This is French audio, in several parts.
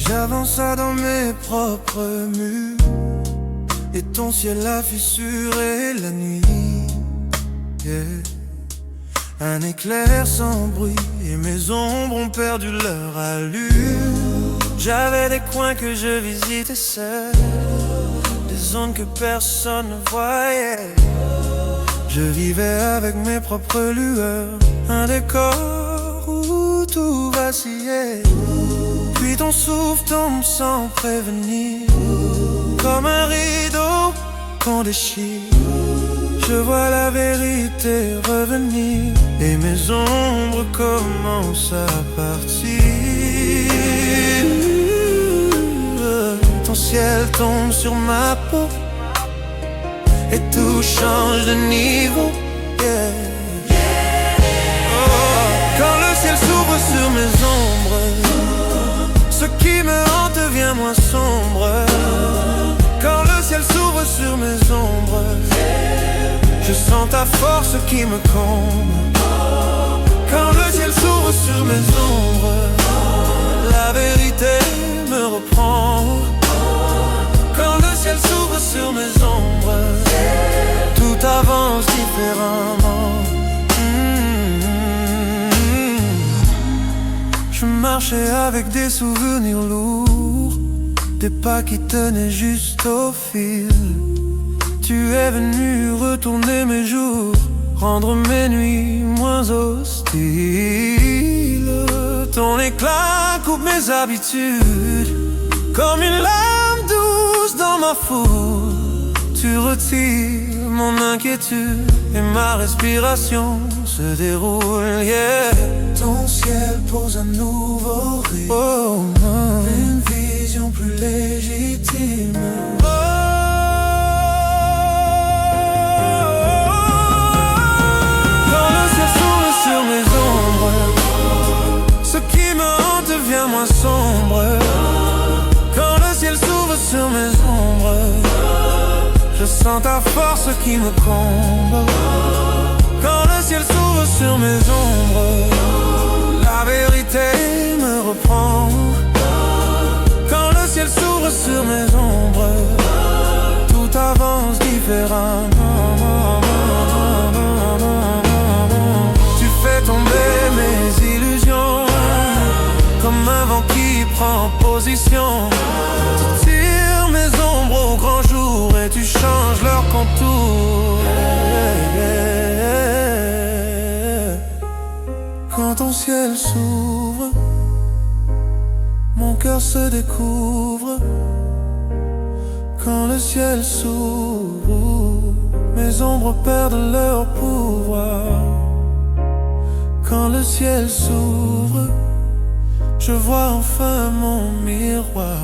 J'avance dans mes propres murs, et ton ciel a fissuré la nuit. Yeah. Un éclair sans bruit, et mes ombres ont perdu leur allure. J'avais des coins que je visitais seul, des zones que personne ne voyait. Je vivais avec mes propres lueurs, un décor où tout vacillait. Puis ton souffle tombe sans prévenir, comme un rideau qu'on déchire. Je vois la vérité revenir, et mes ombres commencent à partir. Ton ciel tombe sur ma peau, et tout change de niveau. Yeah. Oh, quand le ciel s'ouvre sur mes ombres, ce qui me hante devient moins sombre. Quand le ciel s'ouvre sur mes ombres, je sens ta force qui me comble. Quand le ciel s'ouvre sur mes ombres, la vérité me reprend. Quand le ciel s'ouvre sur mes ombres, tout avance différemment. Je marchais avec des souvenirs lourds, des pas qui tenaient juste au fil. Tu es venu retourner mes jours, rendre mes nuits moins hostiles. Ton éclat coupe mes habitudes, comme une lame douce dans ma foule. Tu retires mon inquiétude, et ma respiration se déroule. Yeah. Ton ciel pose un nouveau rythme, oh, oh. Une vision plus légitime. Oh. Quand le ciel s'ouvre sur mes ombres, ce qui me hante devient moins sombre. Quand le ciel s'ouvre sur mes ombres, je sens ta force qui me comble. Quand le ciel s'ouvre sur mes ombres, la vérité me reprend. Quand le ciel s'ouvre sur mes ombres, tout avance différemment. Tu fais tomber mes illusions, comme un vent qui prend position. Tu tires mes ombres au grand jour, et tu changes leur contour. Quand ton ciel s'ouvre, mon cœur se découvre. Quand le ciel s'ouvre, mes ombres perdent leur pouvoir. Quand le ciel s'ouvre, je vois enfin mon miroir.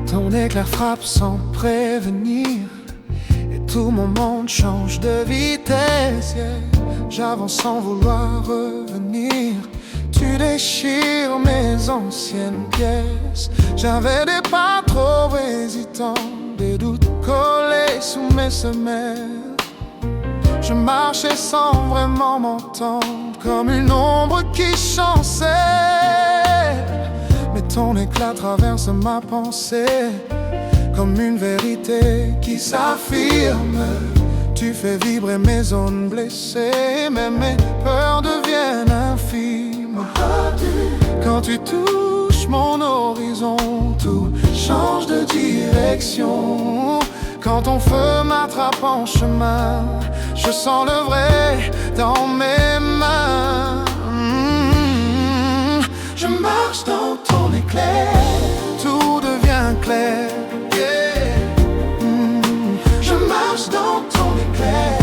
Ton éclair frappe sans prévenir, et tout mon monde change de vitesse. Yeah. J'avance sans vouloir revenir. Tu déchires mes anciennes pièces. J'avais des pas trop hésitants, des doutes collés sous mes semelles. Je marchais sans vraiment m'entendre, comme une ombre qui chancelle. Mais ton éclat traverse ma pensée, comme une vérité qui s'affirme. Tu fais vibrer mes zones blessées, mais mes peurs deviennent infimes. Quand tu touches mon horizon, tout change de direction. Quand ton feu m'attrape en chemin, je sens le vrai dans mes mains. Je marche dans ton éclair, tout devient clair. Yeah. Je marche dans ton éclair.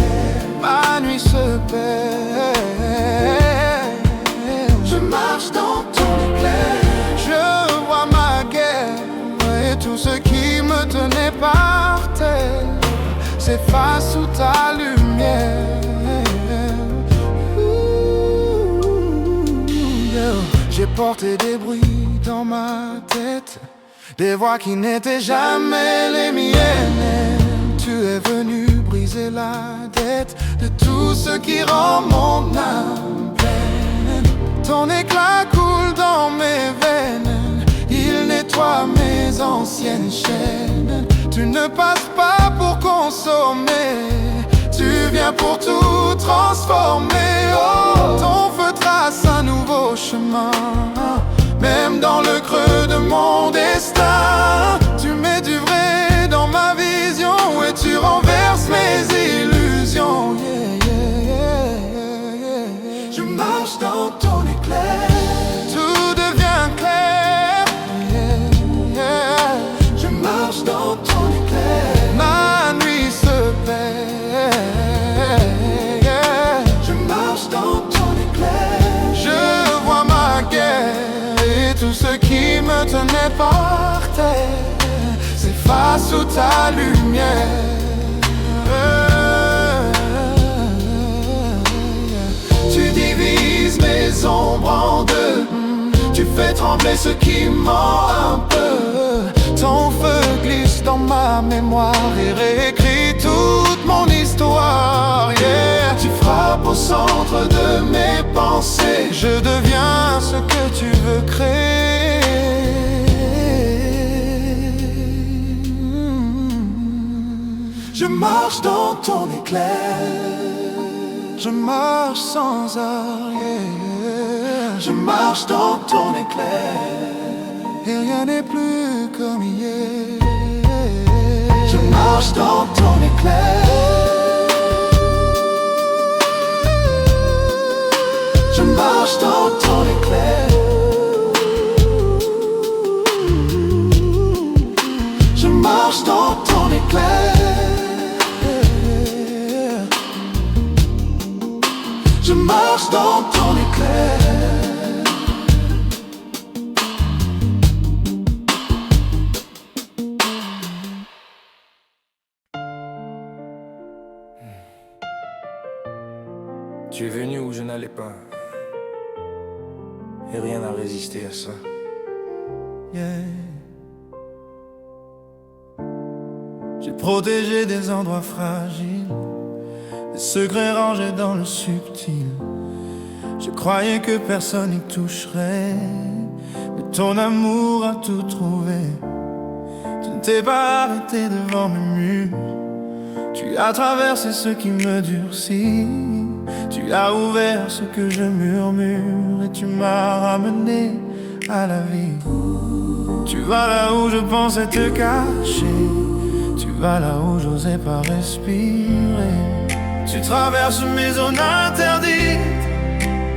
s'efface sous ta lumière. J'ai porté des bruits dans ma tête, des voix qui n'étaient jamais les miennes. Tu es venu briser la dette de tout ce qui rend mon âme pleine. Ton éclat coule dans mes veines, il nettoie mes anciennes chaînes. Tu ne passes pas pour consommer, tu viens pour tout transformer. Oh, ton feu trace un nouveau chemin, même dans le creux de mon destin. Tu mets du vrai dans ma vision et tu renverses mes illusions. Yeah, yeah, yeah, yeah. Je marche dans ton éclair, tout devient clair. Yeah, yeah. Je marche dans ton éclair, ma nuit se perd. Yeah. Je marche dans ton éclair, je vois ma guerre et tout ce qui me tenait par terre s'efface sous ta lumière. Tu divises mes ombres en deux, tu fais trembler ce qui ment un peu. Ton feu glisse dans ma mémoire et réécrit toute mon histoire. Yeah. Tu frappes au centre de mes pensées, je deviens ce que tu veux créer. Je marche dans ton éclair, je marche sans arrière. Je marche dans ton éclair et rien n'est plus comme hier. Je marche dans ton éclair, je marche dans ton éclair. Je marche dans ton éclair. Je marche dans ton éclair. Tu es venu où je n'allais pas, et rien n'a résisté à ça. Yeah. J'ai protégé des endroits fragiles, des secrets rangés dans le subtil. Je croyais que personne n'y toucherait, mais ton amour a tout trouvé. Tu ne t'es pas arrêté devant mes murs, tu as traversé ce qui me durcit. Tu as ouvert ce que je murmure et tu m'as ramené à la vie. Tu vas là où je pensais te cacher, tu vas là où j'osais pas respirer. Tu traverses mes zones interdites,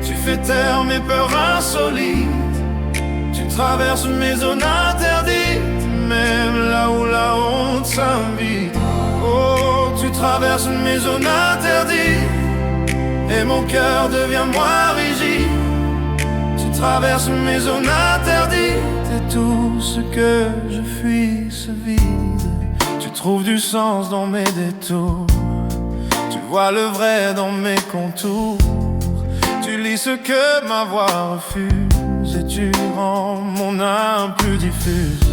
tu fais taire mes peurs insolites. Tu traverses mes zones interdites, même là où la honte s'invite. Oh, tu traverses mes zones interdites et mon cœur devient moins rigide. Tu traverses mes zones interdites et tout ce que je fuis se vide. Tu trouves du sens dans mes détours, tu vois le vrai dans mes contours. Tu lis ce que ma voix refuse et tu rends mon âme plus diffuse.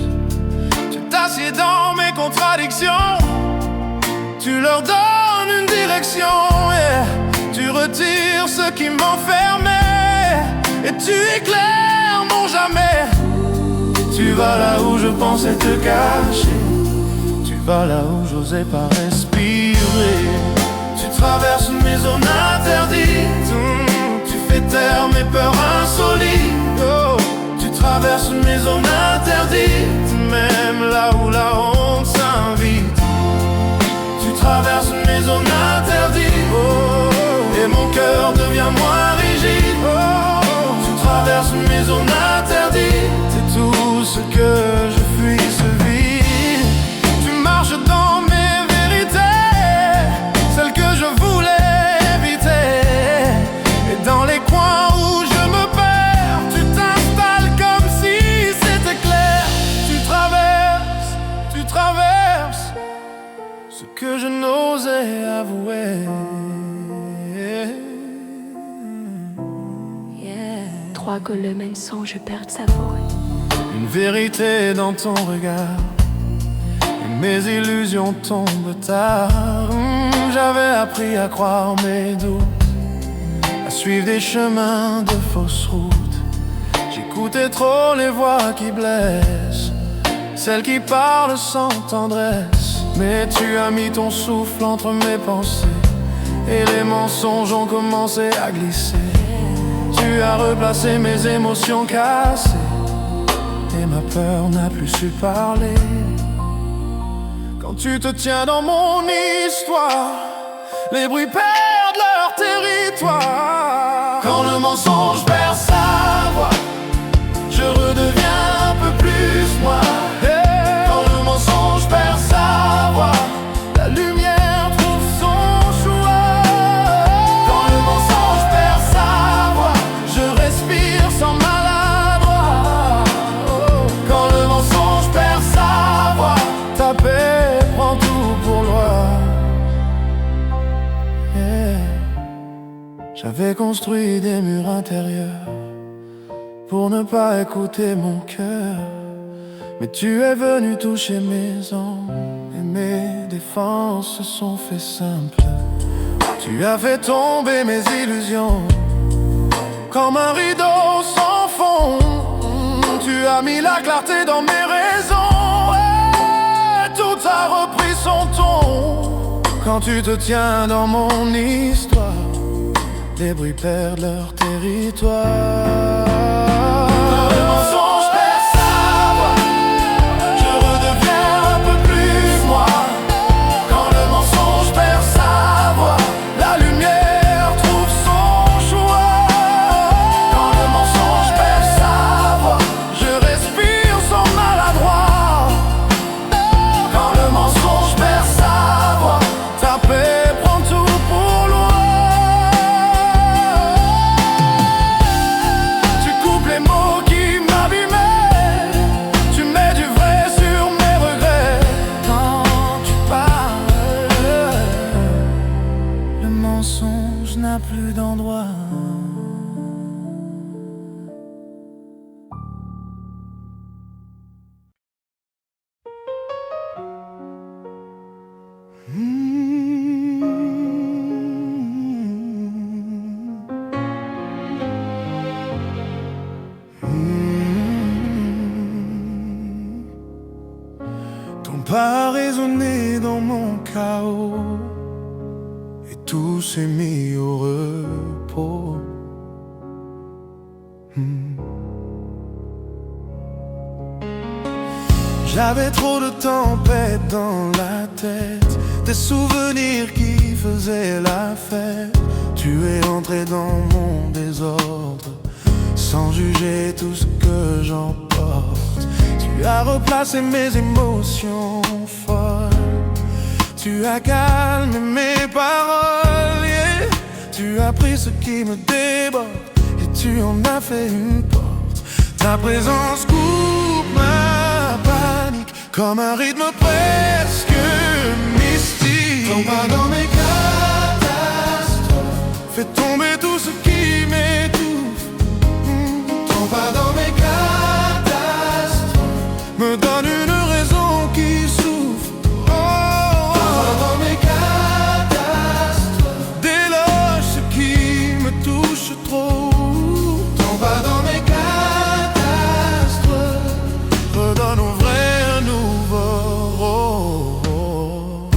Tu t'assieds dans mes contradictions, tu leur donnes une direction. Yeah. Tu retires ce qui m'enfermait et tu éclaires mon jamais. Tu vas là où je pensais te cacher, tu vas là où j'osais pas respirer. Tu traverses mes zones interdites, tu fais taire mes peurs insolites. Oh, tu traverses mes zones interdites, même là où la honte s'invite. Tu traverses mes zones interdites, oh, et mon cœur devient moins rigide. Oh, tu traverses mes zones interdites et tout ce que je fuis se vide. Tu marches dans mes vérités, celles que je voulais éviter. Et dans les coins où je me perds, tu t'installes comme si c'était clair. Tu traverses ce que je ne n'osais avouer. Crois que le mensonge perd sa voix. Une vérité dans ton regard, et mes illusions tombent tard. J'avais appris à croire mes doutes, à suivre des chemins de fausses routes. J'écoutais trop les voix qui blessent, celles qui parlent sans tendresse. Mais tu as mis ton souffle entre mes pensées, et les mensonges ont commencé à glisser. Tu as replacé mes émotions cassées, et ma peur n'a plus su parler. Quand tu te tiens dans mon histoire, les bruits perdent leur territoire. Quand le mensonge perd sa voix, je redeviens un peu plus moi. Quand le mensonge perd sa voix, la lumière trouve son choix. Quand le mensonge perd sa voix, je respire sans maladroit. Quand le mensonge perd sa voix, ta paix prend tout pour loi. J'avais construit des murs intérieurs pour ne pas écouter mon cœur, mais tu es venu toucher mes ongles, et mes défenses se sont fait simples. Tu as fait tomber mes illusions comme un rideau sans fond. Tu as mis la clarté dans mes raisons, et tout a repris son ton. Quand tu te tiens dans mon histoire, les bruits perdent leur territoire. Quand le mensonge perd sa voix, je redeviens un peu plus moi. Quand le mensonge perd sa voix, la lumière trouve son choix. Quand le mensonge perd sa voix, je respire sans maladroit. Quand le mensonge perd sa voix, ta paix prend tout pour loi. Tu coupes les mots qui m'abîmaient, tu mets du vrai sur mes regrets. Quand tu parles, le mensonge n'a plus d'endroit. Ton pas a résonné dans mon chaos, et tout s'est mis au repos. J'avais trop de tempêtes dans la tête, des souvenirs qui faisaient la fête. Tu es entré dans mon désordre, sans juger tout ce que j'emporte. Tu as replacé mes émotions folles, tu as calmé mes paroles, yeah. Tu as pris ce qui me déborde, et tu en as fait une porte. Ta présence coupe ma panique, comme un rythme presque mystique. Tombe pas dans mes catastrophes, fais tomber tout ce qui m'étouffe. Tombe pas dans mes catastrophes, me donne une raison qui souffre. Tombe pas dans mes catastrophes, déloge ce qui me touche trop. Tombe pas dans mes catastrophes, redonne au vrai un nouveau rôle.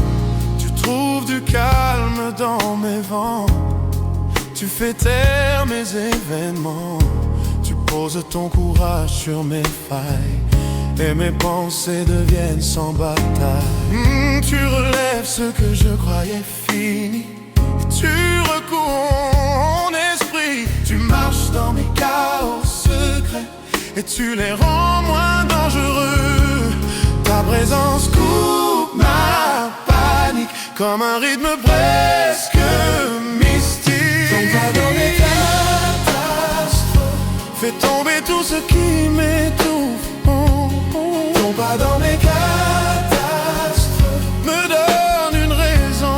Tu trouves du calme dans mes vents, tu fais taire mes événements. Tu poses ton courage sur mes failles, et mes pensées deviennent sans bataille. Tu relèves ce que je croyais fini, et tu recours mon esprit. Tu marches dans mes chaos secrets, et tu les rends moins dangereux. Ta présence coupe ma panique, comme un rythme presque mystique. Tombe pas dans mes catastrophes, fais tomber tout ce qui m'étouffe. Tombe pas dans mes catastrophes, me donne une raison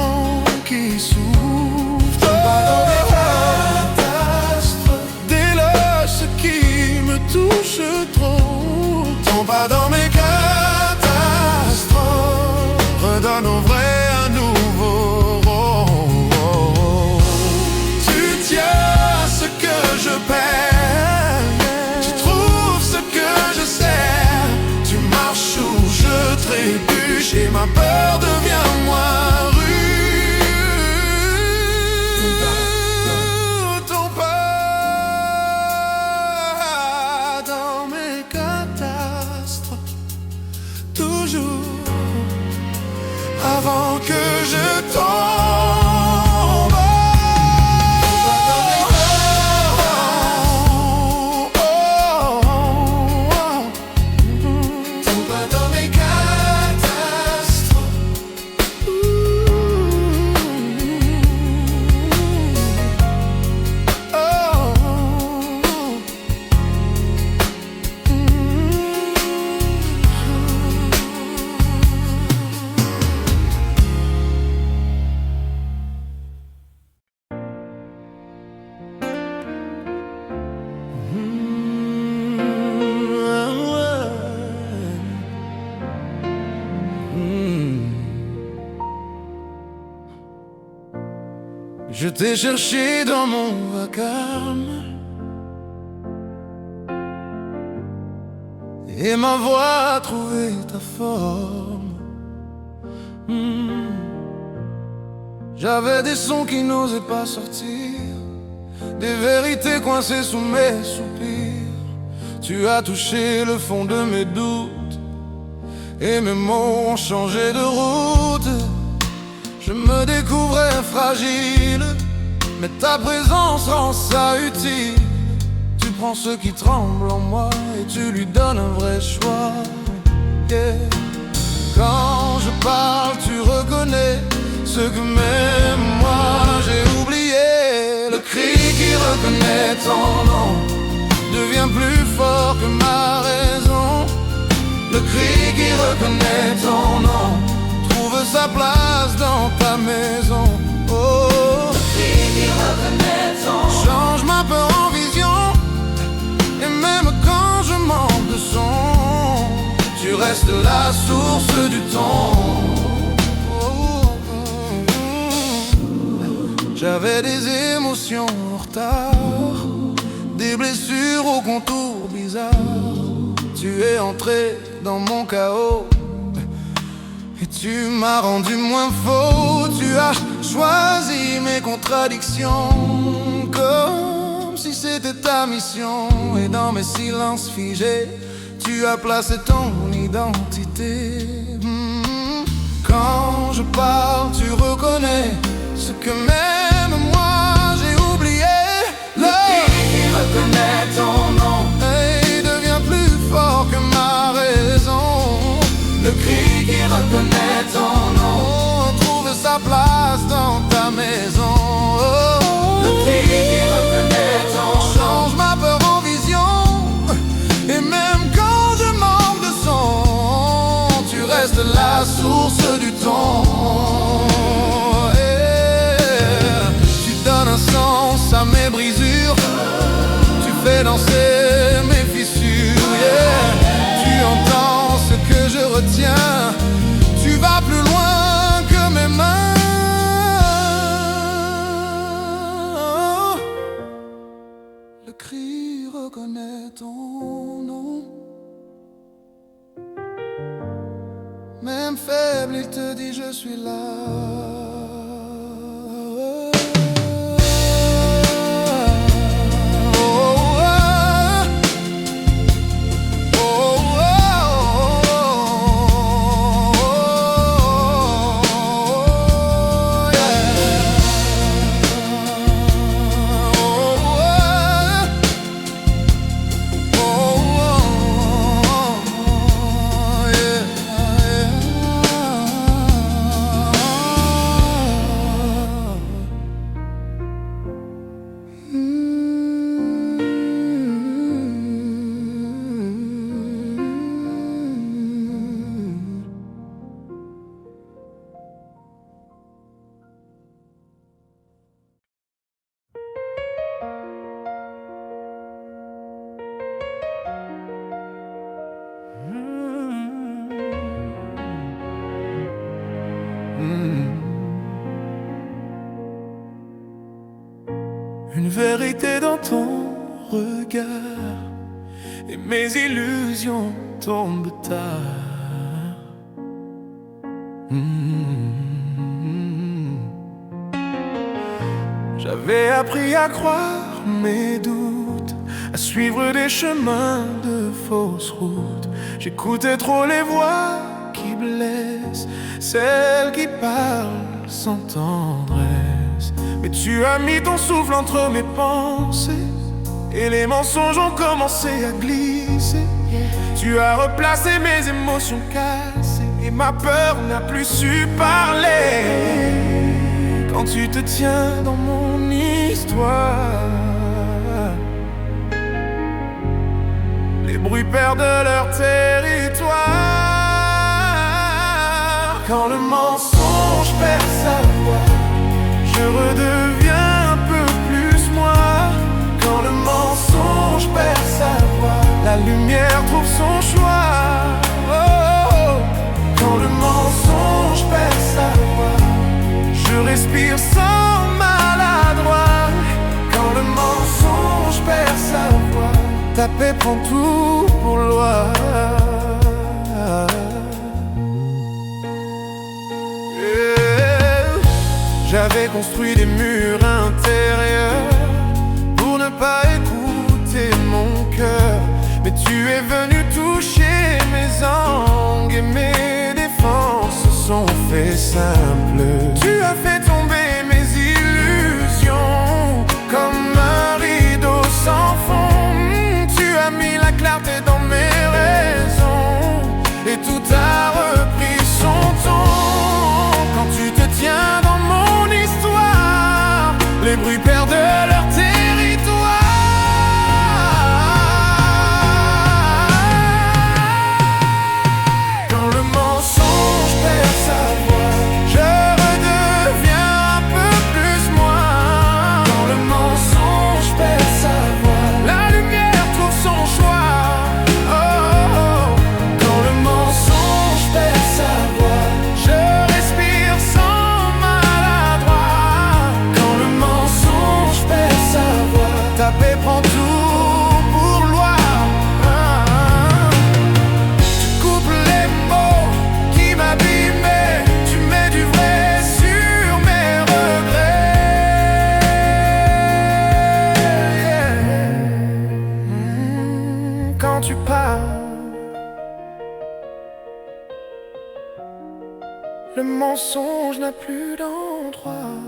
Je t'ai cherché dans mon vacarme et ma voix a trouvé ta forme. J'avais des sons qui n'osaient pas sortir, des vérités coincées sous mes soupirs. Tu as touché le fond de mes doutes et mes mots ont changé de route. Je me découvrais fragile, mais ta présence rend ça utile. Tu prends ce qui tremble en moi et tu lui donnes un vrai choix. Yeah. Quand je parle, tu reconnais ce que même moi j'ai oublié. Le cri qui reconnaît ton nom devient plus fort que ma raison. Le cri qui reconnaît ton nom trouve sa place dans ta maison. Oh, le cri qui reconnaît ton nom change ma peur en vision. Et même quand je manque de son, tu restes la source du ton. J'avais des émotions en retard, des blessures au contour bizarre. Tu es entré dans mon chaos et tu m'as rendu moins faux. Tu as choisi mes contradictions comme si c'était ta mission. Et dans mes silences figés, tu as placé ton identité. Quand je parle, tu reconnais ce que même moi j'ai oublié. Le cri qui reconnaît ton nom et devient plus fort que ma raison. Le cri qui reconnaît ton nom trouve sa place dans ta maison. Oh, le cri qui reconnaît ton nom change ma peur en vision. Et même quand je manque de son, tu restes la source du ton. Un sens à mes brisures, tu fais danser mes fissures. Yeah. Tu entends ce que je retiens, tu vas plus loin que mes mains. Le cri reconnaît ton nom, même faible il te dit je suis là. Une vérité dans ton regard et mes illusions tombent tard. J'avais appris à croire mes doutes, à suivre des chemins de fausses routes. J'écoutais trop les voix qui blessent, celles qui parlent sans tendresse. Mais tu as mis ton souffle entre mes pensées et les mensonges ont commencé à glisser. Tu as replacé mes émotions cassées et ma peur n'a plus su parler. Quand tu te tiens dans mon histoire, les bruits perdent leur territoire. Quand le mensonge perd sa voix, je redeviens un peu plus moi. Quand le mensonge perd sa voix, la lumière trouve son choix. Oh, oh, oh. Quand le mensonge perd sa voix, je respire sans maladie. perd sa voix. Ta paix prend tout pour loi. J'avais construit des murs intérieurs pour ne pas écouter mon cœur, mais tu es venu toucher mes angles et mes défenses se sont fait simples. Tu as fait tomber mes illusions comme un rideau sans fond. Tu as mis la clarté dans mes raisons et tout a repris son ton. Quand tu te tiens dans mon histoire, les bruits perdent leur territoire. Quand le mensonge perd sa voix, je redeviens un peu plus moi. Quand le mensonge perd sa voix, la lumière trouve son choix. Oh, oh, oh. Quand le mensonge perd sa voix, je respire sans maladroit. Quand le mensonge perd sa voix, ta paix prend tout pour loi. Tu coupes les mots qui m'abîmaient, tu mets du vrai sur mes regrets. Quand tu pars, le mensonge n'a plus d'endroit.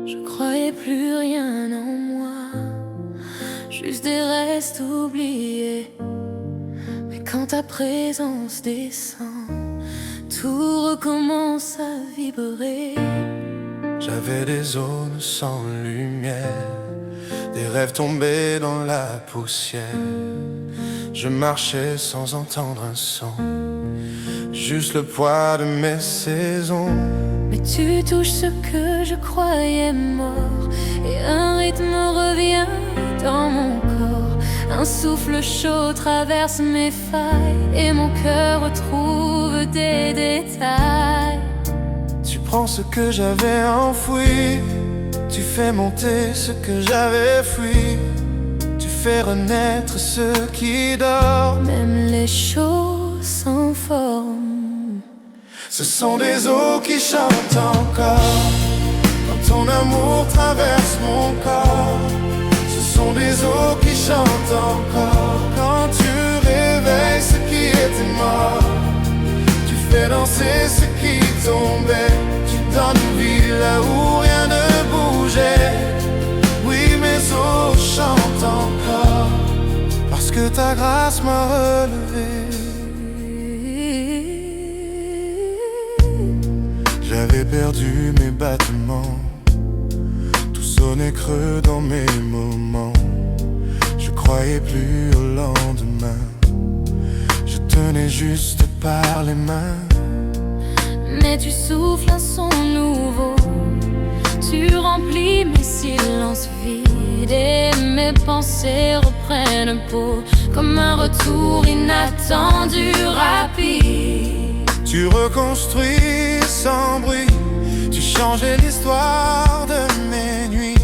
Je croyais plus rien en moi, juste des restes oubliés. Mais quand ta présence descend, tout recommence à vibrer. J'avais des zones sans lumière, des rêves tombés dans la poussière. Je marchais sans entendre un son, juste le poids de mes saisons. Mais tu touches ce que je croyais mort, et un rythme revient dans mon corps. Un souffle chaud traverse mes failles, et mon cœur retrouve des détails. Tu prends ce que j'avais enfoui, tu fais monter ce que j'avais fui. Tu fais renaître ce qui dort. Même les choses sans forme. Ce sont des eaux qui chantent encore quand ton amour traverse mon corps. Ce sont des eaux qui chantent encore quand tu réveilles ce qui était mort. Tu fais danser ce qui tombait, tu donnes vie là où rien ne bougeait. Oui, mes eaux chantent encore parce que ta grâce m'a relevé. J'avais perdu mes battements, tout sonnait creux dans mes moments. Je croyais plus au lendemain, je tenais juste par les mains. Mais tu souffles un son nouveau, tu remplis mes silences vides, et mes pensées reprennent peau, comme un retour inattendu, rapide. Tu reconstruis sans bruit, tu changeais l'histoire de mes nuits.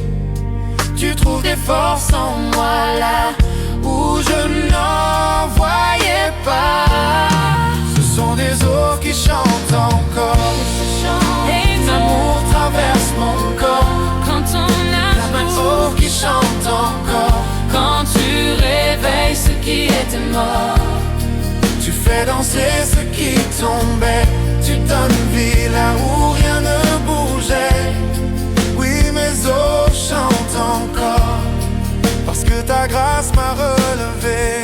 Tu trouves des forces en moi là où je n'en voyais pas. Ce sont des eaux qui chantent encore, Et l'amour traverse mon corps. quand ton La même eau qui chante encore quand tu réveilles ce qui était mort. Tu fais danser ce qui tombait, tu donnes vie là où rien ne bougeait. Oui, mes eaux chantent encore parce que ta grâce m'a relevé.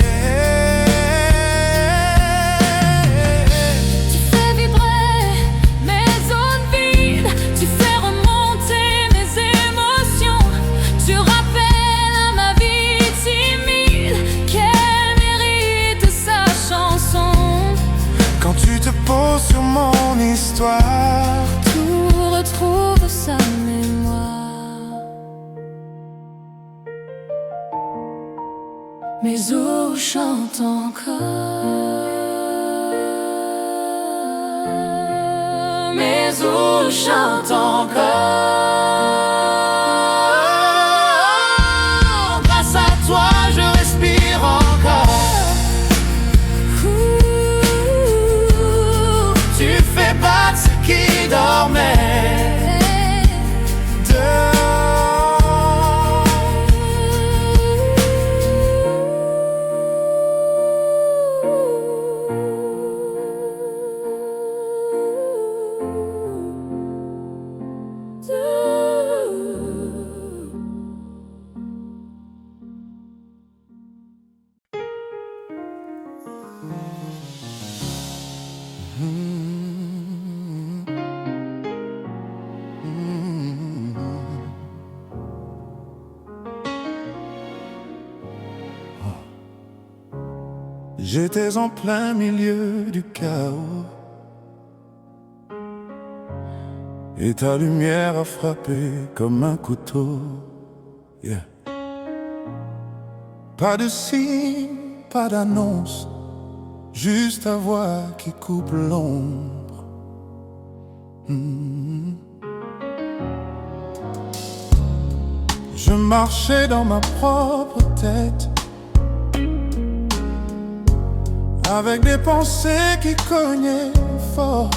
Tu fais vibrer mes zones vides, tu fais remonter poses sur mon histoire. Tout retrouve sa mémoire. Mes os chantent encore. Mes os chantent encore. Grâce à toi, je respire encore. Tu fais battre ce qui dormait dehors. J'étais en plein milieu du chaos et ta lumière a frappé comme un couteau. Yeah. Pas de signe, pas d'annonce, juste ta voix qui coupe l'ombre. Je marchais dans ma propre tête, avec des pensées qui cognaient fort.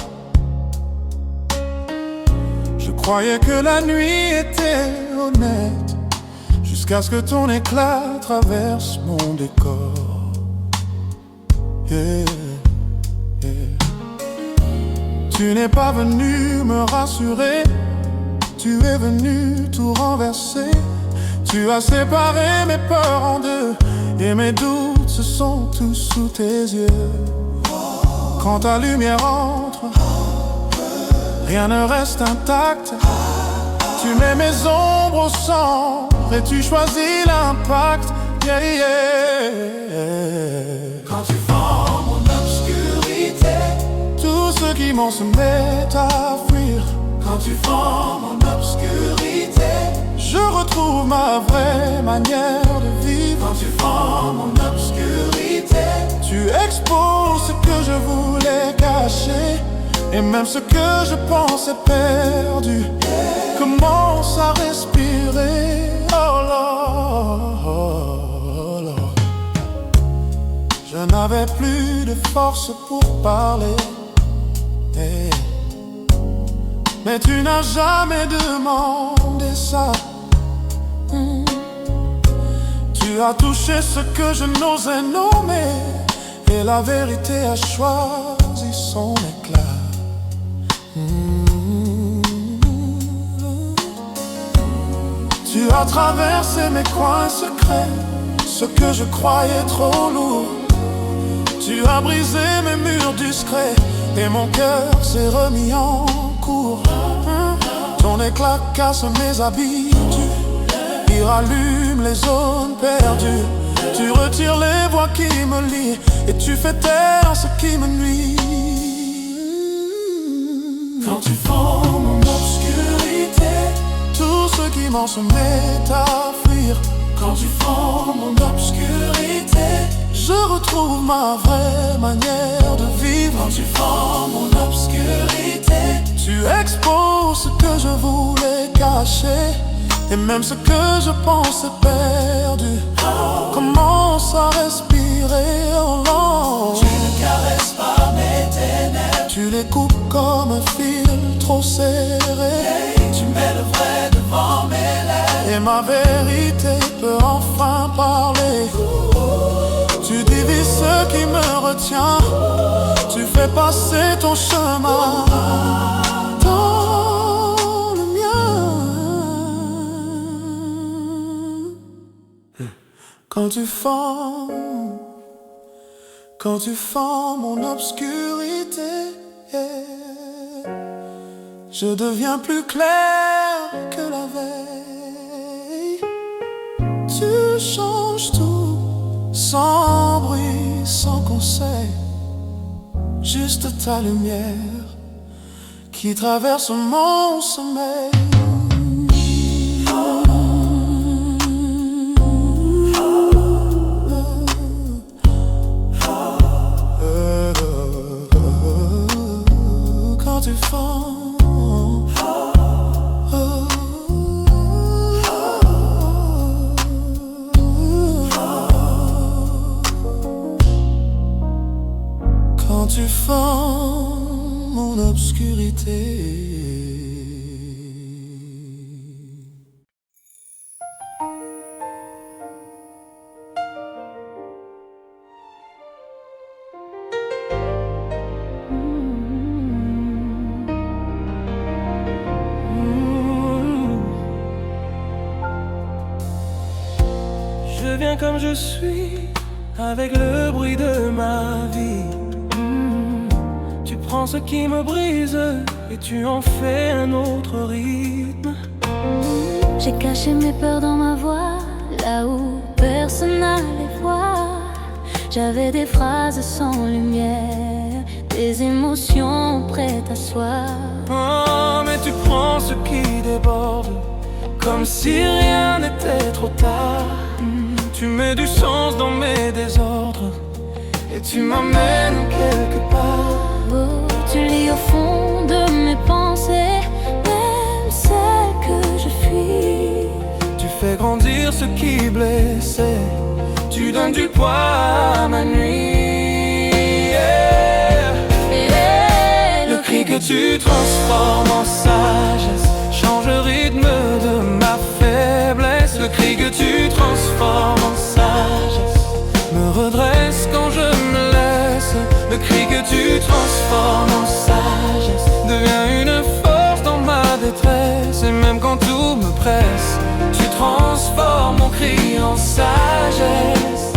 Je croyais que la nuit était honnête, jusqu'à ce que ton éclat traverse mon décor. Yeah, yeah. Tu n'es pas venu me rassurer, tu es venu tout renverser. Tu as séparé mes peurs en deux, et mes doutes se sont tous sous tes yeux. Quand ta lumière entre, rien ne reste intact. Tu mets mes ombres au centre et tu choisis l'impact. Yeah, yeah. Quand tu fends mon obscurité, tout ce qui m'en se met à fuir. Quand tu fends mon obscurité, je retrouve ma vraie manière de vivre. Quand tu fends mon obscurité, tu exposes ce que je voulais cacher, et même ce que je pensais perdu commence à respirer. Oh Lord, oh Lord. Je n'avais plus de force pour parler, hey. Mais tu n'as jamais demandé ça. Tu as touché ce que je n'osais nommer, et la vérité a choisi son éclat. Tu as traversé mes coins secrets, ce que je croyais trop lourd. Tu as brisé mes murs discrets, et mon cœur s'est remis en cours. Ton éclat casse mes habitudes, il rallume les zones perdues. Tu retires les voix qui me lient, et tu fais taire ce qui me nuit. Quand tu fends mon obscurité, tout ce qui m'en se met à fuir. Quand tu fends mon obscurité, je retrouve ma vraie manière de vivre. Quand tu fends mon obscurité, tu exposes ce que je voulais cacher, et même ce que je pensais perdu commence à respirer. Oh Lord. Tu ne caresses pas mes ténèbres, tu les coupes comme un fil trop serré. Hey, tu mets le vrai devant mes lèvres, et ma vérité peut enfin parler. Tu divises ce qui me retient, tu fais passer ton chemin dans le mien. Quand tu fends mon obscurité, je deviens plus clair que la veille. Tu changes tout, sans bruit, sans conseil. juste ta lumière qui traverse mon sommeil. Quand tu fends, quand tu fends mon obscurité. Je viens comme je suis, avec le bruit de ma vie. Tu prends ce qui me brise et tu en fais un autre rythme. J'ai caché mes peurs dans ma voix, là où personne n'allait voir. J'avais des phrases sans lumière, des émotions prêtes à soi. Oh, mais tu prends ce qui déborde, comme si rien n'était trop tard. Tu mets du sens dans mes désordres et tu m'emmènes quelque part. Oh, tu lis au fond de mes pensées, même celles que je fuis. Tu fais grandir ce qui blessait, tu donnes du poids à ma nuit. Le cri que tu transformes en sagesse change le rythme de ma faiblesse. Le cri que tu transformes en sagesse me redresse quand je me laisse. Le cri que tu transformes en sagesse devient une force dans ma détresse. Et même quand tout me presse, tu transformes mon cri en sagesse.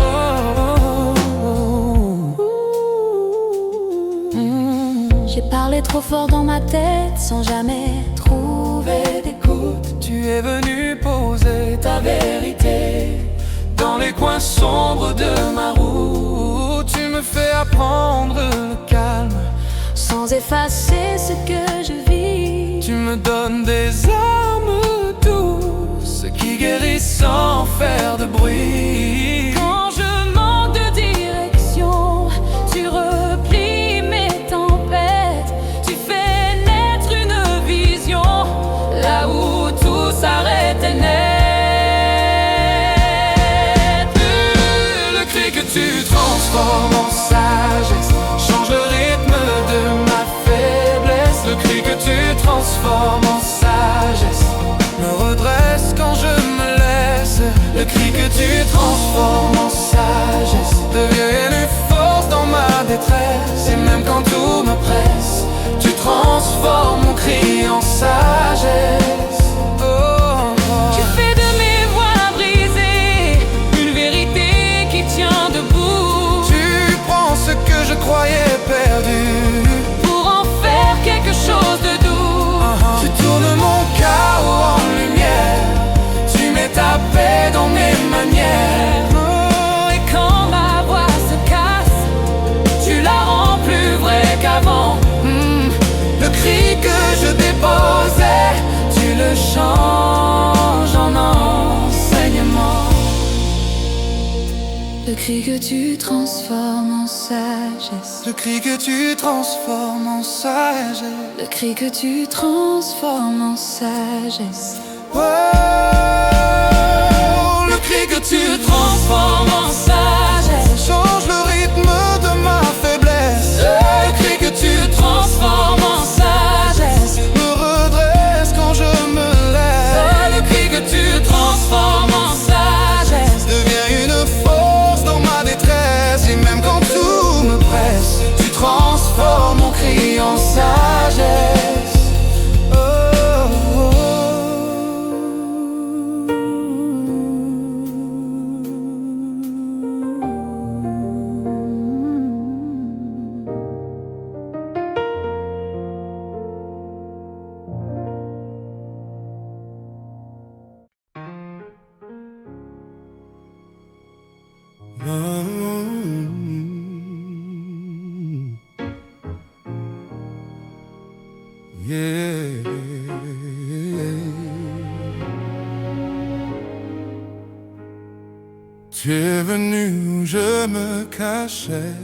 J'ai parlé trop fort dans ma tête sans jamais trouver d'écoute. Tu es venu poser ta vérité dans les coins sombres de ma route. Tu me fais apprendre le calme Sans effacer ce que je vis. Tu me donnes des armes douces qui guérissent sans faire de bruit. Quand je manque de direction, tu replies mes tempêtes. Tu fais naître une vision là où tout s'arrêtait net. Le cri que tu transformes en sagesse change le rythme de ma faiblesse. Le cri que tu transformes en sagesse me redresse quand je me laisse. Le cri que tu transformes en sagesse devient une force dans ma détresse. Et même quand tout me presse, tu transformes mon cri en sagesse. Tu fais de mes voix brisées une vérité qui tient debout. Tu prends ce que je croyais perdu Pour en faire quelque chose de doux. Tu tournes mon chaos en lumière, tu mets ta paix dans mes manières. Et quand ma voix se casse, tu la rends plus vraie qu'avant. Le cri que je déposais, tu le changes en enseignement. Le cri que tu transformes en sagesse. Le cri que tu transformes en sagesse. Le cri que tu transformes en sagesse. Oh, le cri que tu transformes en sagesse change le rythme de ma faiblesse. Le cri que tu transformes en sagesse me redresse quand je me laisse. Le cri que tu transformes en sagesse devient une force dans ma détresse. Et même quand tout me presse, tu transformes mon cri en sagesse. venu où je me cachais,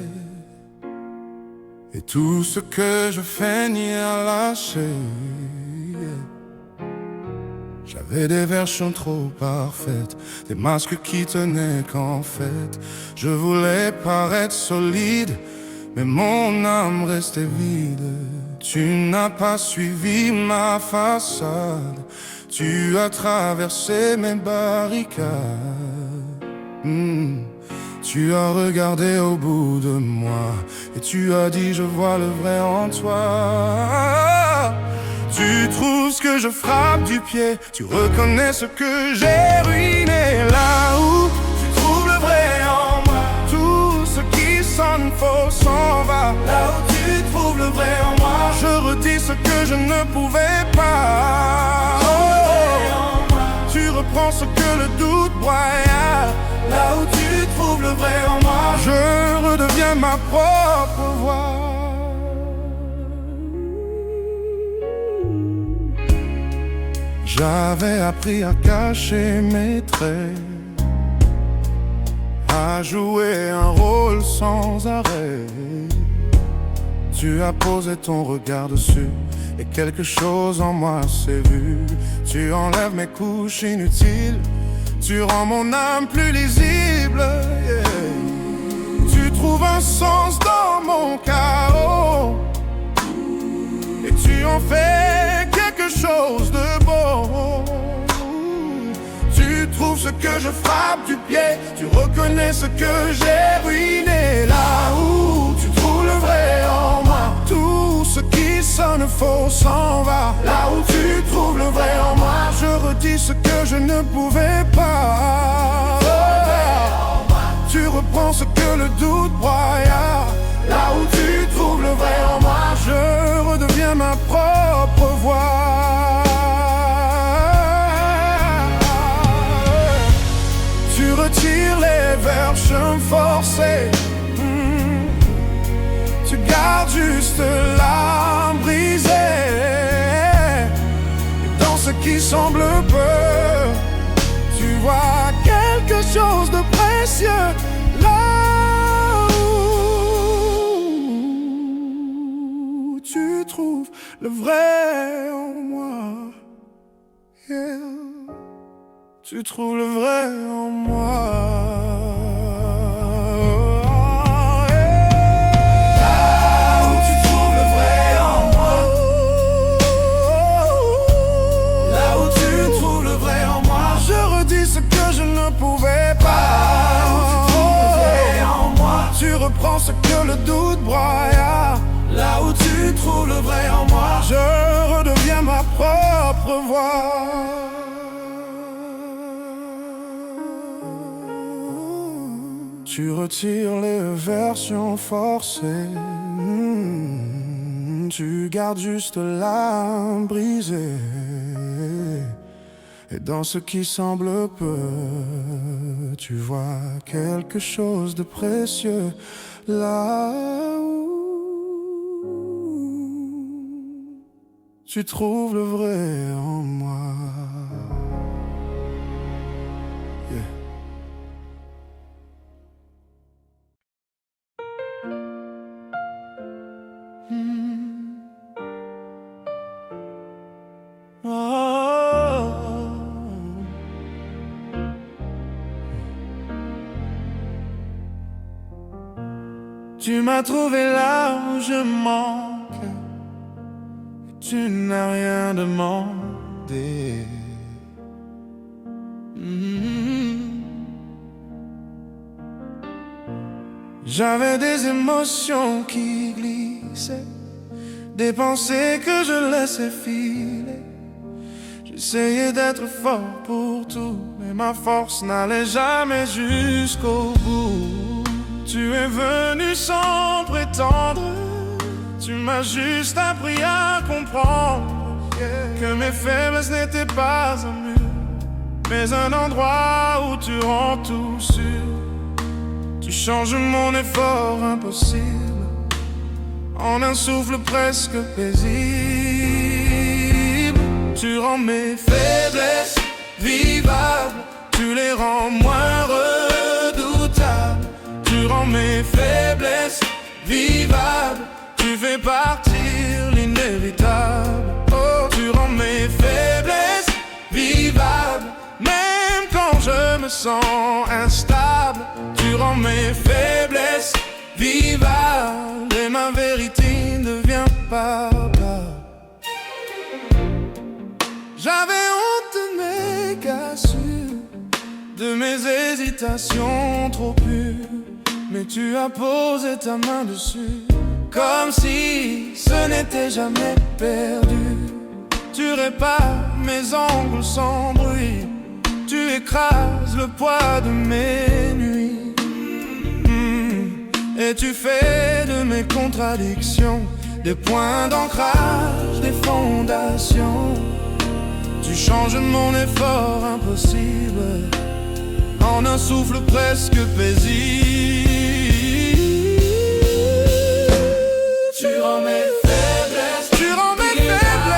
et tout ce que je feignais à lâcher. J'avais des versions trop parfaites, des masques qui tenaient qu'en fait je voulais paraître solide, mais mon âme restait vide. Tu n'as pas suivi ma façade, tu as traversé mes barricades. Tu as regardé au bout de moi et tu as dit je vois le vrai en toi. Tu trouves ce que je frappe du pied, tu reconnais ce que j'ai ruiné. Là où tu trouves le vrai en moi, tout ce qui sonne faux s'en va. Là où tu trouves le vrai en moi, je redis ce que je ne pouvais pas. Tu reprends ce que le doute broya. Là où tu trouves le vrai en moi, je redeviens ma propre voix. J'avais appris à cacher mes traits, à jouer un rôle sans arrêt. Tu as posé ton regard dessus et quelque chose en moi s'est vu. Tu enlèves mes couches inutiles, tu rends mon âme plus lisible, yeah. Tu trouves un sens dans mon chaos et tu en fais quelque chose de beau. Tu trouves ce que je frappe du pied, tu reconnais ce que j'ai ruiné. Là où tu trouves le vrai en moi, tout ce qui sonne faux s'en va. Là où tu trouves le vrai en moi, je redis ce que je ne pouvais pas. Tu reprends ce que le doute broya. Là où tu trouves le vrai en moi, je redeviens ma propre voix. Tu retires les versions forcées, tu gardes juste l'âme brisée. Et dans ce qui semble peu, tu vois quelque chose de précieux. Là où tu trouves le vrai en moi, yeah. Tu trouves le vrai en moi. Reprends ce que le doute broya. Là où tu trouves le vrai en moi, je redeviens ma propre voix. Tu retires les versions forcées, tu gardes juste l'âme brisée. Et dans ce qui semble peu, tu vois quelque chose de précieux. Là où tu trouves le vrai en moi. Yeah. Tu m'as trouvé là où je manque, tu n'as rien demandé. J'avais des émotions qui glissaient, des pensées que je laissais filer. J'essayais d'être fort pour tout, mais ma force n'allait jamais jusqu'au bout. Tu es venu sans prétendre, tu m'as juste appris à comprendre que mes faiblesses n'étaient pas un mur, mais un endroit où tu rends tout sûr. Tu changes mon effort impossible en un souffle presque paisible. Tu rends mes faiblesses vivables, tu les rends moins redoutables. Tu rends mes faiblesses vivables. Tu fais partir l'inévitable. Oh, tu rends mes faiblesses vivables. Même quand je me sens instable, tu rends mes faiblesses vivables. Et ma vérité devient palpable. J'avais honte de mes cassures, de mes hésitations trop pures, mais tu as posé ta main dessus, comme si ce n'était jamais perdu. Tu répares mes angles sans bruit, tu écrases le poids de mes nuits. Et tu fais de mes contradictions des points d'ancrage, des fondations. Tu changes mon effort impossible en un souffle presque paisible. Tu rends mes faiblesses, vivables.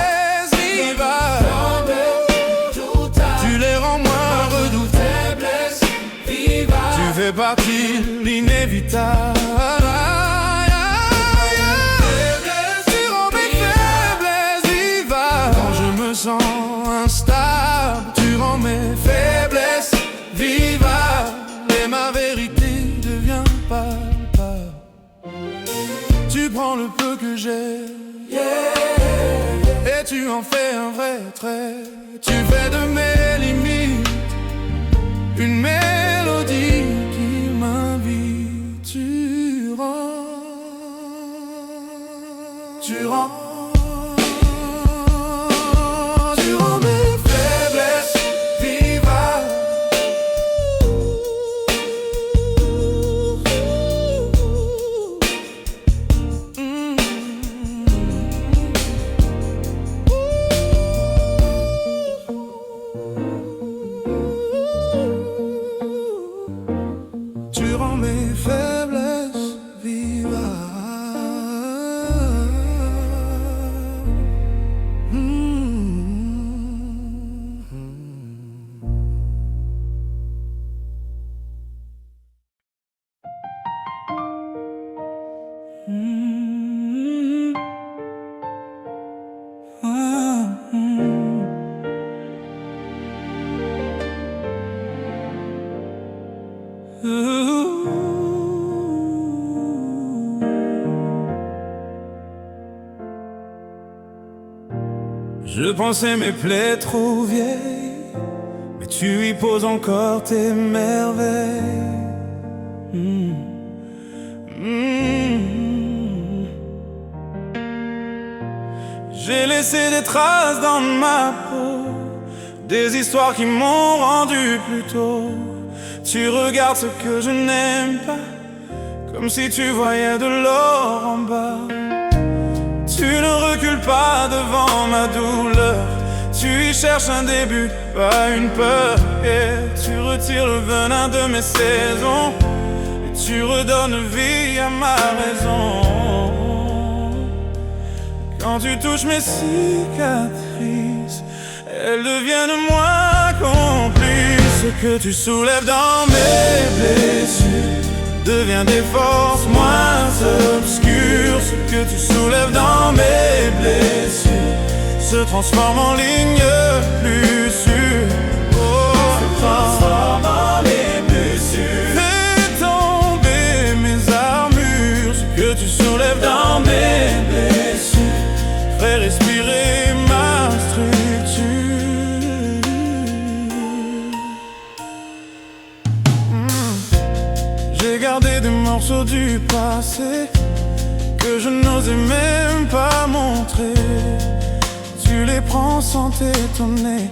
Tu les rends moins redoutables. Tu fais partie de l'inévitable. Tu rends mes faiblesses vivables. Quand je me sens instable, tu rends mes faiblesses vivables. Et ma vérité devient palpable. Tu prends le peu que j'ai, et tu en fais un vrai trait. Tu fais de mes limites une mélodie qui m'invite. Tu rends mes faiblesses vivables. Tu rends mes faiblesses vivables. Je pensais mes plaies trop vieilles, mais tu y poses encore tes merveilles. J'ai laissé des traces dans ma peau, des histoires qui m'ont rendu plus tôt. Tu regardes ce que je n'aime pas, comme si tu voyais de l'or en bas. Tu ne recules pas devant ma douleur, tu y cherches un début, pas une peur. Et tu retires le venin de mes saisons, et tu redonnes vie à ma raison. Quand tu touches mes cicatrices, elles deviennent moins complices. Ce que tu soulèves dans mes blessures devient des forces moins obscures. Ce que tu soulèves dans mes blessures se transforme en ligne plus sûre. Se transforme en ligne plus sûre. Fais tomber mes armures. Ce que tu soulèves dans mes blessures ferait respirer ma structure. J'ai gardé des morceaux du passé que je n'osais même pas montrer. Tu les prends sans t'étonner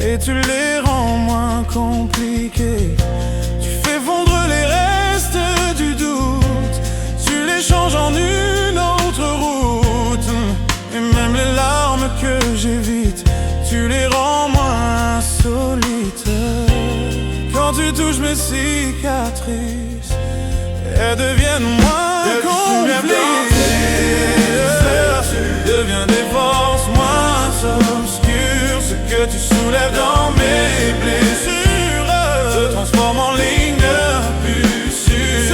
et tu les rends moins compliqués. Tu fais fondre les restes du doute, tu les changes en une autre route. Et même les larmes que j'évite, tu les rends moins solites. Quand tu touches mes cicatrices, elles deviennent moins compliquées. Devient des forces moins obscures. Ce que tu soulèves dans mes blessures se transforme en ligne plus sûre.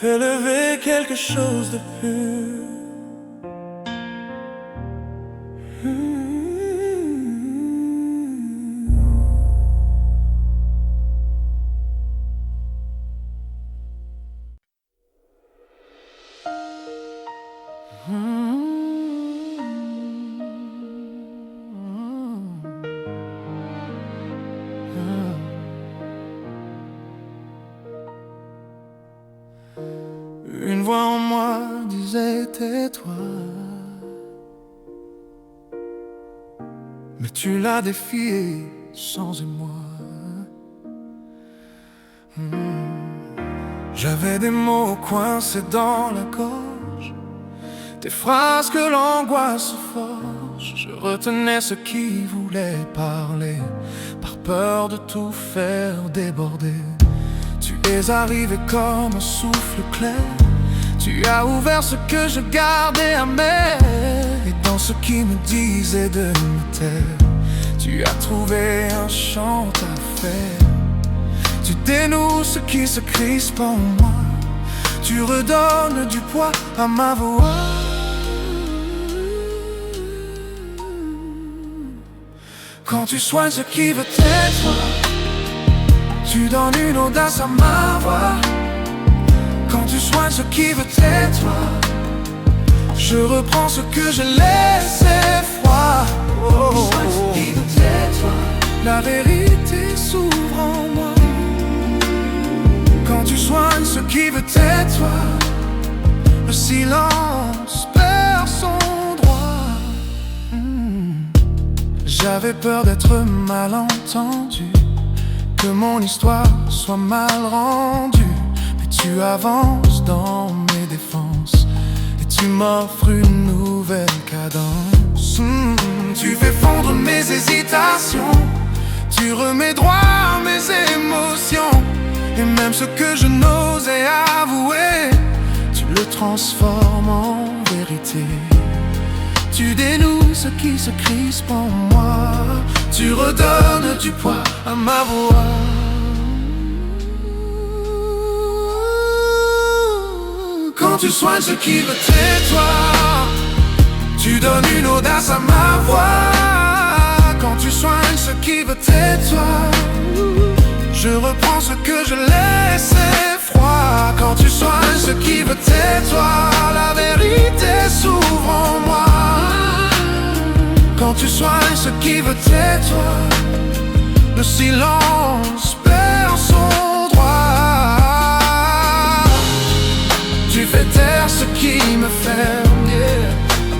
fais lever quelque chose de pur. Une voix en moi disait tais-toi, mais tu l'as défié sans émoi. J'avais des mots coincés dans la gorge, des phrases que l'angoisse forge. Je retenais ce qui voulait parler, par peur de tout faire déborder. Tu es arrivé comme un souffle clair, tu as ouvert ce que je gardais amer. Et dans ce qui me disait de me taire, tu as trouvé un chant à faire. Tu dénoues ce qui se crispe en moi, tu redonnes du poids à ma voix. Quand tu soignes ce qui veut être, tu donnes une audace à ma voix. Quand tu soignes ce qui veut être, je reprends ce que je laissais froid. Oh, la vérité s'ouvre en moi. Quand tu soignes ce qui veut être, le silence perd son droit. J'avais peur d'être mal entendu, que mon histoire soit mal rendue. Mais tu avances dans mes défenses et tu m'offres une nouvelle cadence. Tu fais fondre mes hésitations, tu remets droit à mes émotions. Et même ce que je n'osais avouer, tu le transformes en vérité. Tu dénoues ce qui se crispe en moi, tu redonnes du poids à ma voix. Quand tu soignes ce qui veut être toi, tu donnes une audace à ma voix. Quand tu soignes ce qui veut être toi, je reprends ce que je laissais froid. Quand tu soignes ce qui veut être toi, la vérité s'ouvre en moi. Quand tu soignes ce qui veut être toi, le silence perd son droit. Tu fais taire ce qui me ferme, yeah.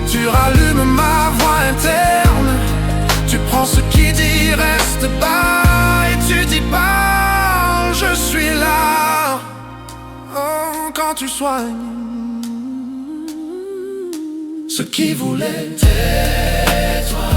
Tu rallumes ma voix interne. Tu prends ce qui dit reste bas et tu dis pas je suis là. Oh, quand tu soignes ce qui voulait être toi.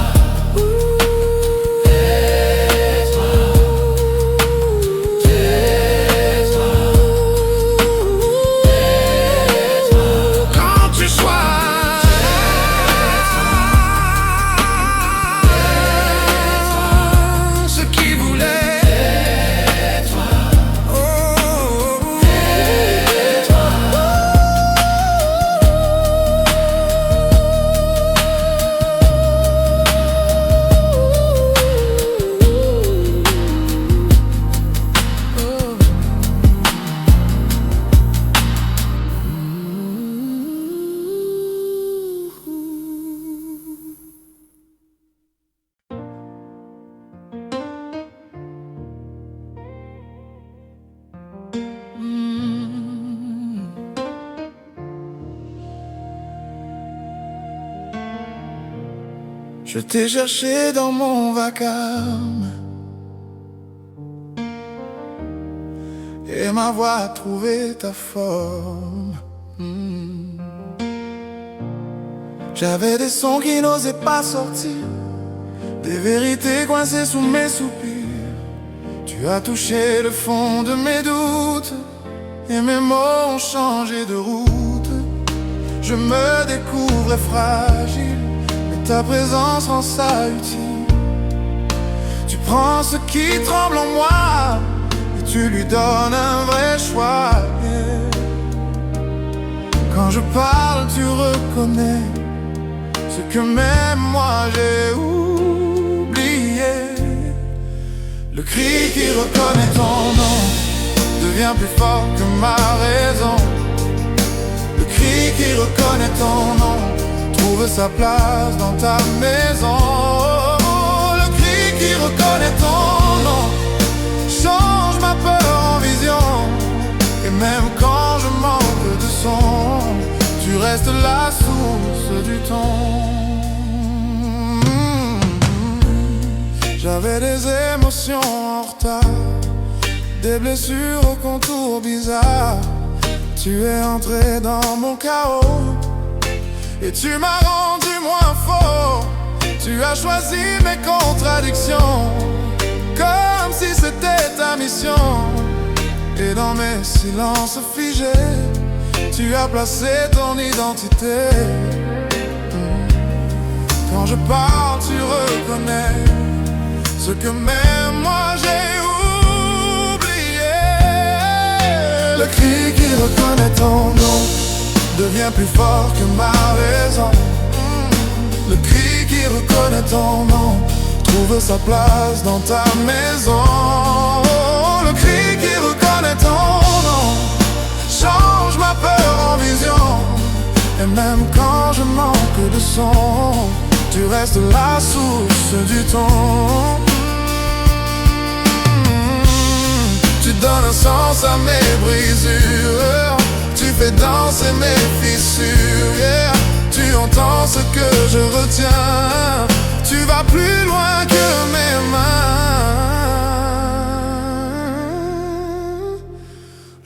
Je t'ai cherché dans mon vacarme et ma voix a trouvé ta forme. J'avais des sons qui n'osaient pas sortir, des vérités coincées sous mes soupirs. Tu as touché le fond de mes doutes et mes mots ont changé de route. Je me découvrais fragile, ta présence rend ça utile. Tu prends ce qui tremble en moi et tu lui donnes un vrai choix, yeah. Quand je parle, tu reconnais ce que même moi j'ai oublié. Le cri qui reconnaît ton nom devient plus fort que ma raison. Le cri qui reconnaît ton nom trouve sa place dans ta maison. Le cri qui reconnaît ton nom change ma peur en vision. Et même quand je manque de son, tu restes la source du ton. J'avais des émotions en retard, des blessures au contour bizarre. Tu es entré dans mon chaos et tu m'as rendu moins fort. Tu as choisi mes contradictions comme si c'était ta mission. Et dans mes silences figés, tu as placé ton identité. Quand je parle, tu reconnais ce que même moi j'ai oublié. Le cri qui reconnaît ton nom devient plus fort que ma raison. Le cri qui reconnaît ton nom trouve sa place dans ta maison. Le cri qui reconnaît ton nom change ma peur en vision. Et même quand je manque de son, tu restes la source du ton. Tu donnes un sens à mes brisures, tu fais danser mes fissures, yeah. Tu entends ce que je retiens, tu vas plus loin que mes mains.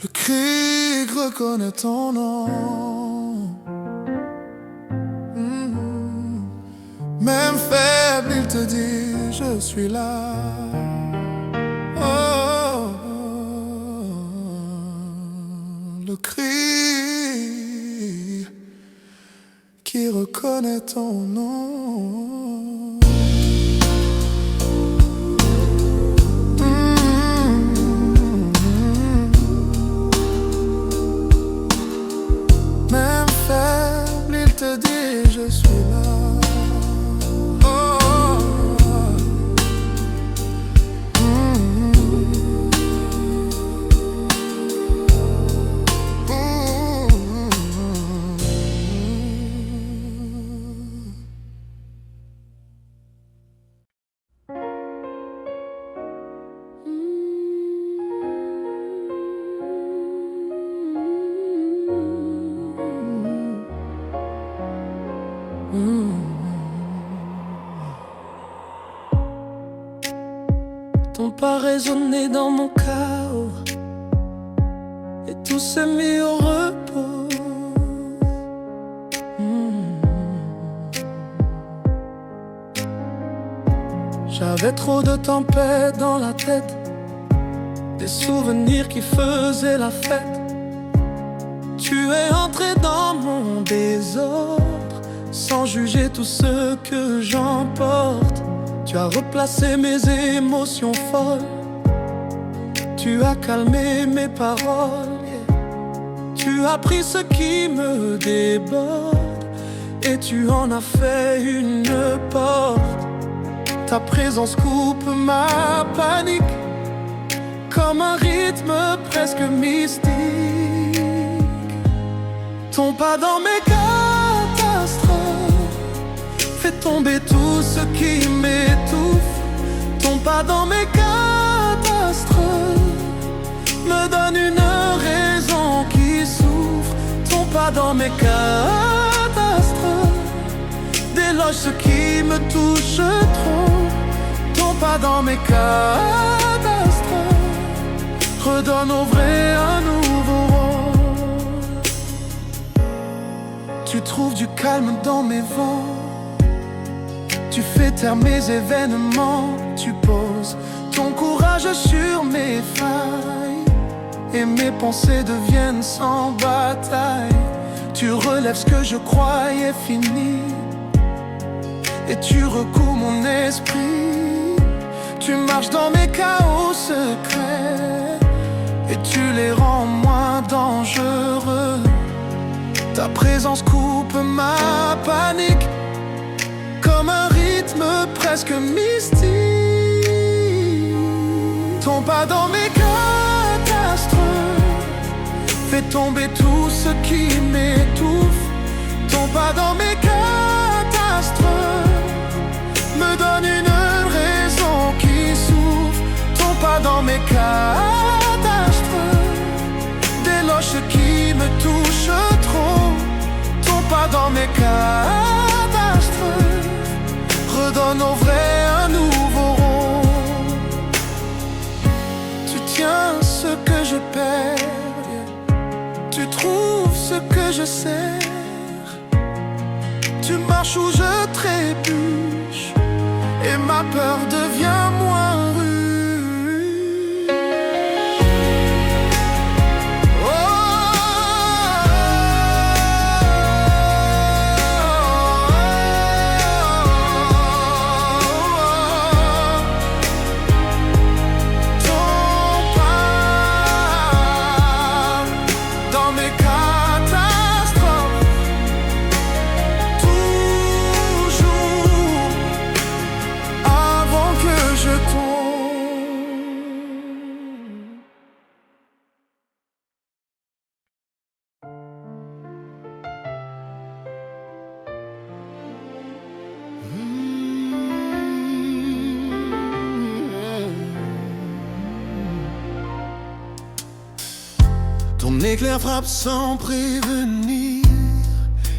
Le cri reconnaît ton nom. Même faible, il te dit, je suis là. Oh, le cri qui reconnaît ton nom. Même faible, il te dit, je suis là. Ton pas résonné dans mon chaos et tout s'est mis au repos. J'avais trop de tempêtes dans la tête, des souvenirs qui faisaient la fête. Tu es entré dans mon désordre, sans juger tout ce que j'emporte. Tu as replacé mes émotions folles, tu as calmé mes paroles, yeah. Tu as pris ce qui me déborde et tu en as fait une porte. Ta présence coupe ma panique comme un rythme presque mystique. Ton pas dans mes catastrophes fait tomber tout ce qui m'étouffe. Ton pas dans mes catastrophes me donne une raison qui souffre. Ton pas dans mes catastrophes déloge ce qui me touche trop. Ton pas dans mes catastrophes redonne au vrai un nouveau rôle. Tu trouves du calme dans mes vents, tu fais taire mes événements. Tu poses ton courage sur mes failles et mes pensées deviennent sans bataille. Tu relèves ce que je croyais fini et tu recoues mon esprit. Tu marches dans mes chaos secrets et tu les rends moins dangereux. Ta présence coupe ma panique, comme un rythme presque mystique. Ton pas dans mes catastrophes fait tomber tout ce qui m'étouffe. Ton pas dans mes catastrophes me donne une raison qui souffre. Ton pas dans mes catastrophes déloge qui me touche trop. Ton pas dans mes catastrophes redonne au vrai un nouveau rond. Tu tiens ce que je perds, tu trouves ce que je sers. Tu marches où je trébuche et ma peur devient moins rude. Ton éclair frappe sans prévenir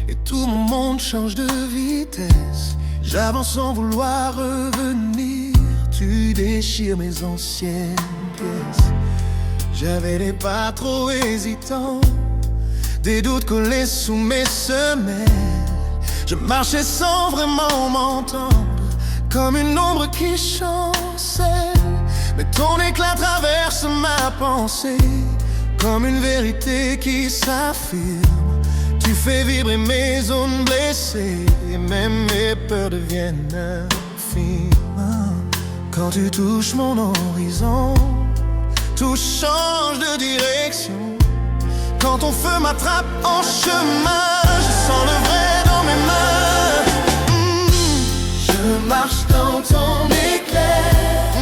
et tout mon monde change de vitesse. J'avance sans vouloir revenir, tu déchires mes anciennes pièces. J'avais des pas trop hésitants, des doutes collés sous mes semelles. Je marchais sans vraiment m'entendre, comme une ombre qui chancelle. Mais ton éclat traverse ma pensée, comme une vérité qui s'affirme. Tu fais vibrer mes zones blessées, et même mes peurs deviennent infimes. Quand tu touches mon horizon, tout change de direction. Quand ton feu m'attrape en chemin, je sens le vrai dans mes mains. Je marche dans ton éclair,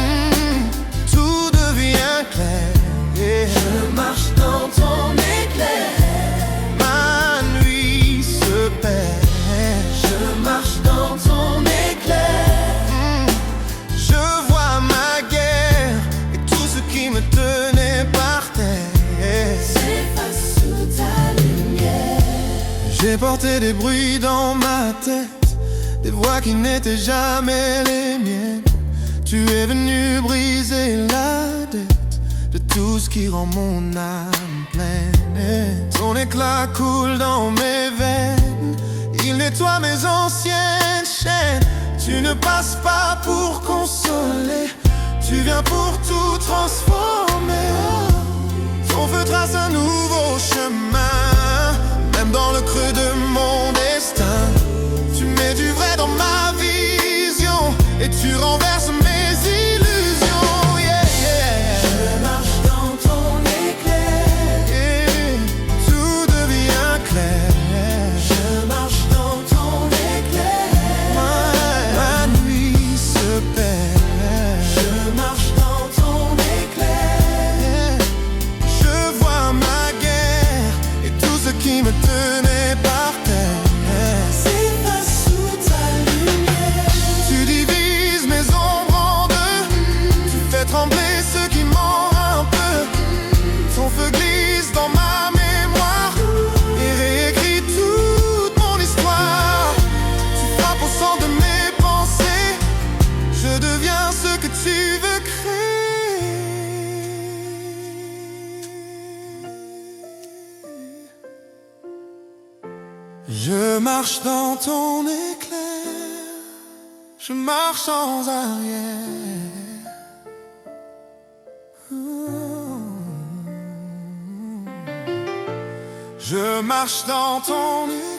tout devient clair. Je marche dans ton éclair, ma nuit se perd. Je marche dans ton éclair, je vois ma guerre et tout ce qui me tenait par terre s'efface sous ta lumière. J'ai porté des bruits dans ma tête, des voix qui n'étaient jamais les miennes. Tu es venu briser la dette de tout ce qui rend mon âme pleine. Ton éclat coule dans mes veines, il nettoie mes anciennes chaînes. Tu ne passes pas pour consoler, tu viens pour tout transformer. Ton feu trace un nouveau chemin, même dans le creux de mon destin. Tu mets du vrai dans ma vision et tu renverses mes illusions. Je marche dans ton éclair, je marche sans arrière. Je marche dans ton éclair.